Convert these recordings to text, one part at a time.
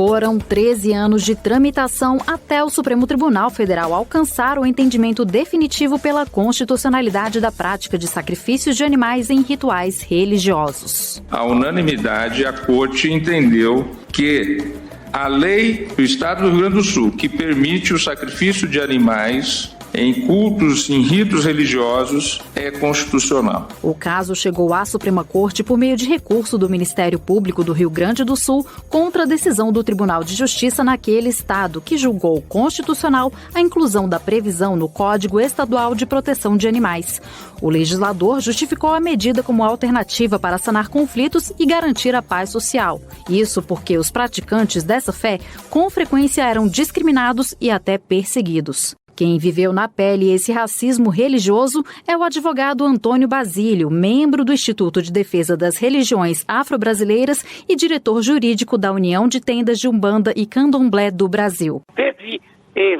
Foram 13 anos de tramitação até o Supremo Tribunal Federal alcançar o entendimento definitivo pela constitucionalidade da prática de sacrifícios de animais em rituais religiosos. À unanimidade, a Corte entendeu que a lei do Estado do Rio Grande do Sul, que permite o sacrifício de animais em cultos, em ritos religiosos, é constitucional. O caso chegou à Suprema Corte por meio de recurso do Ministério Público do Rio Grande do Sul contra a decisão do Tribunal de Justiça naquele estado, que julgou constitucional a inclusão da previsão no Código Estadual de Proteção de Animais. O legislador justificou a medida como alternativa para sanar conflitos e garantir a paz social. Isso porque os praticantes dessa fé com frequência eram discriminados e até perseguidos. Quem viveu na pele esse racismo religioso é o advogado Antônio Basílio, membro do Instituto de Defesa das Religiões Afro-Brasileiras e diretor jurídico da União de Tendas de Umbanda e Candomblé do Brasil. Teve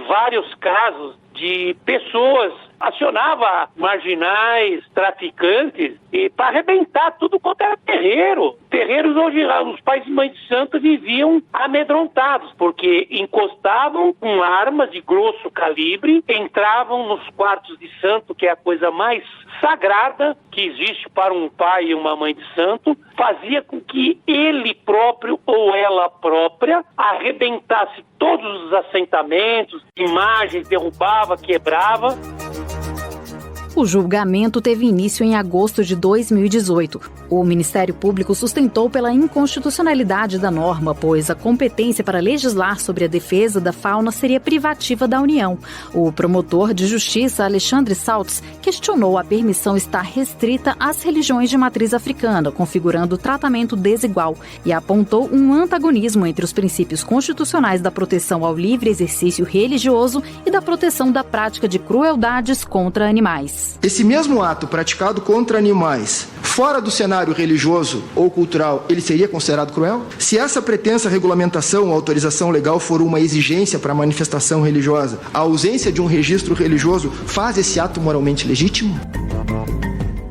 vários casos de pessoas acionava marginais, traficantes, para arrebentar tudo quanto era terreiro. Terreiros onde os pais e mães de santo viviam amedrontados, porque encostavam com armas de grosso calibre, entravam nos quartos de santo, que é a coisa mais sagrada que existe para um pai e uma mãe de santo, fazia com que ele próprio ou ela própria arrebentasse todos os assentamentos, imagens, derrubava, quebrava. O julgamento teve início em agosto de 2018. O Ministério Público sustentou pela inconstitucionalidade da norma, pois a competência para legislar sobre a defesa da fauna seria privativa da União. O promotor de justiça, Alexandre Saltes, questionou a permissão estar restrita às religiões de matriz africana, configurando tratamento desigual, e apontou um antagonismo entre os princípios constitucionais da proteção ao livre exercício religioso e da proteção da prática de crueldades contra animais. Esse mesmo ato praticado contra animais, fora do cenário religioso ou cultural, ele seria considerado cruel? Se essa pretensa regulamentação ou autorização legal for uma exigência para a manifestação religiosa, a ausência de um registro religioso faz esse ato moralmente legítimo?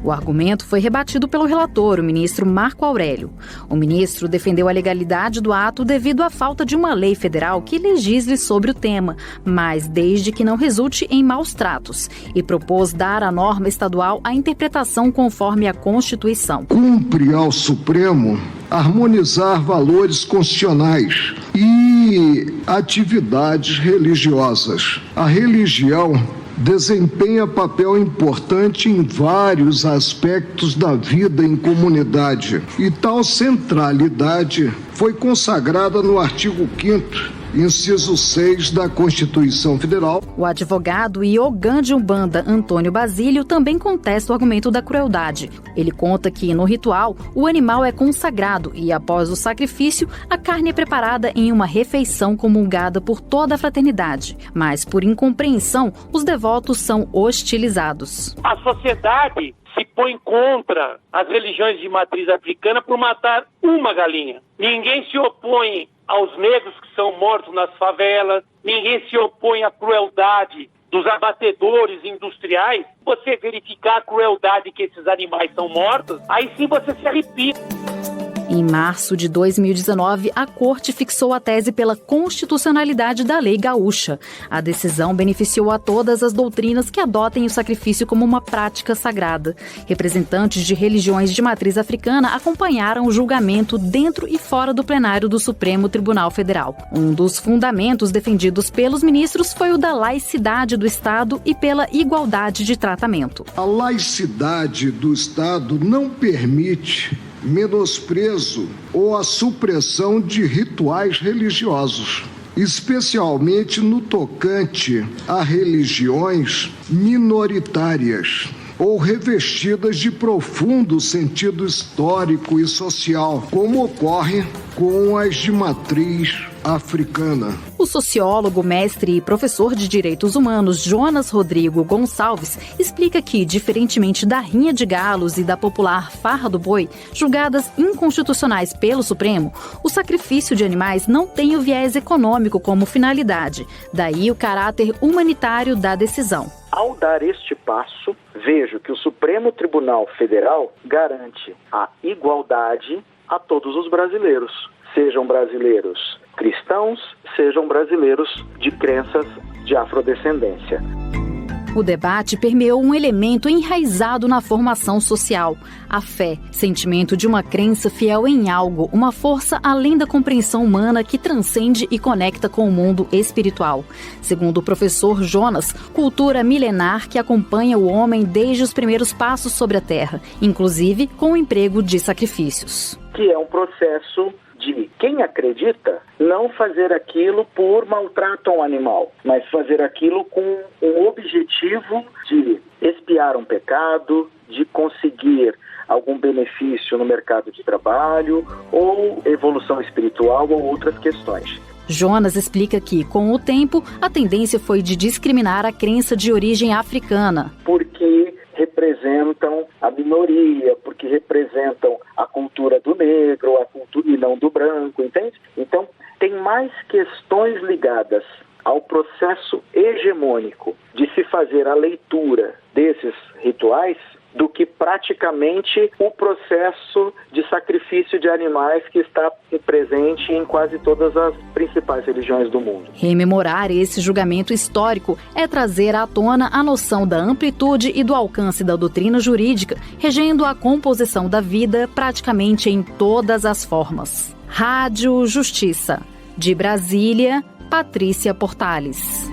O argumento foi rebatido pelo relator, o ministro Marco Aurélio. O ministro defendeu a legalidade do ato devido à falta de uma lei federal que legisle sobre o tema, mas desde que não resulte em maus tratos, e propôs dar à norma estadual a interpretação conforme a Constituição. Cumpre ao Supremo harmonizar valores constitucionais e atividades religiosas. A religião desempenha papel importante em vários aspectos da vida em comunidade, e tal centralidade foi consagrada no artigo 5º, inciso 6 da Constituição Federal. O advogado e ogã de Umbanda, Antônio Basílio, também contesta o argumento da crueldade. Ele conta que, no ritual, o animal é consagrado e, após o sacrifício, a carne é preparada em uma refeição comungada por toda a fraternidade. Mas, por incompreensão, os devotos são hostilizados. A sociedade se põe contra as religiões de matriz africana por matar uma galinha. Ninguém se opõe aos negros que são mortos nas favelas, ninguém se opõe à crueldade dos abatedores industriais. Você verificar a crueldade que esses animais são mortos, aí sim você se arrepia. Em março de 2019, a Corte fixou a tese pela constitucionalidade da Lei Gaúcha. A decisão beneficiou a todas as doutrinas que adotem o sacrifício como uma prática sagrada. Representantes de religiões de matriz africana acompanharam o julgamento dentro e fora do plenário do Supremo Tribunal Federal. Um dos fundamentos defendidos pelos ministros foi o da laicidade do Estado e pela igualdade de tratamento. A laicidade do Estado não permite menosprezo ou a supressão de rituais religiosos, especialmente no tocante a religiões minoritárias ou revestidas de profundo sentido histórico e social, como ocorre com as de matriz africana. O sociólogo, mestre e professor de Direitos Humanos Jonas Rodrigo Gonçalves explica que, diferentemente da rinha de galos e da popular farra do boi, julgadas inconstitucionais pelo Supremo, o sacrifício de animais não tem o viés econômico como finalidade, daí o caráter humanitário da decisão. Ao dar este passo, vejo que o Supremo Tribunal Federal garante a igualdade a todos os brasileiros, sejam brasileiros cristãos, sejam brasileiros de crenças de afrodescendência. O debate permeou um elemento enraizado na formação social: a fé, sentimento de uma crença fiel em algo, uma força além da compreensão humana que transcende e conecta com o mundo espiritual. Segundo o professor Jonas, cultura milenar que acompanha o homem desde os primeiros passos sobre a terra, inclusive com o emprego de sacrifícios. Que é um processo de quem acredita não fazer aquilo por maltrato ao animal, mas fazer aquilo com o objetivo de expiar um pecado, de conseguir algum benefício no mercado de trabalho ou evolução espiritual ou outras questões. Jonas explica que, com o tempo, a tendência foi de discriminar a crença de origem africana. Porque representam a minoria, porque representam a cultura do negro, a cultura e não do branco, entende? Então, tem mais questões ligadas ao processo hegemônico de se fazer a leitura desses rituais do que praticamente o processo de sacrifício de animais que está presente em quase todas as principais religiões do mundo. Rememorar esse julgamento histórico é trazer à tona a noção da amplitude e do alcance da doutrina jurídica, regendo a composição da vida praticamente em todas as formas. Rádio Justiça. De Brasília, Patrícia Portales.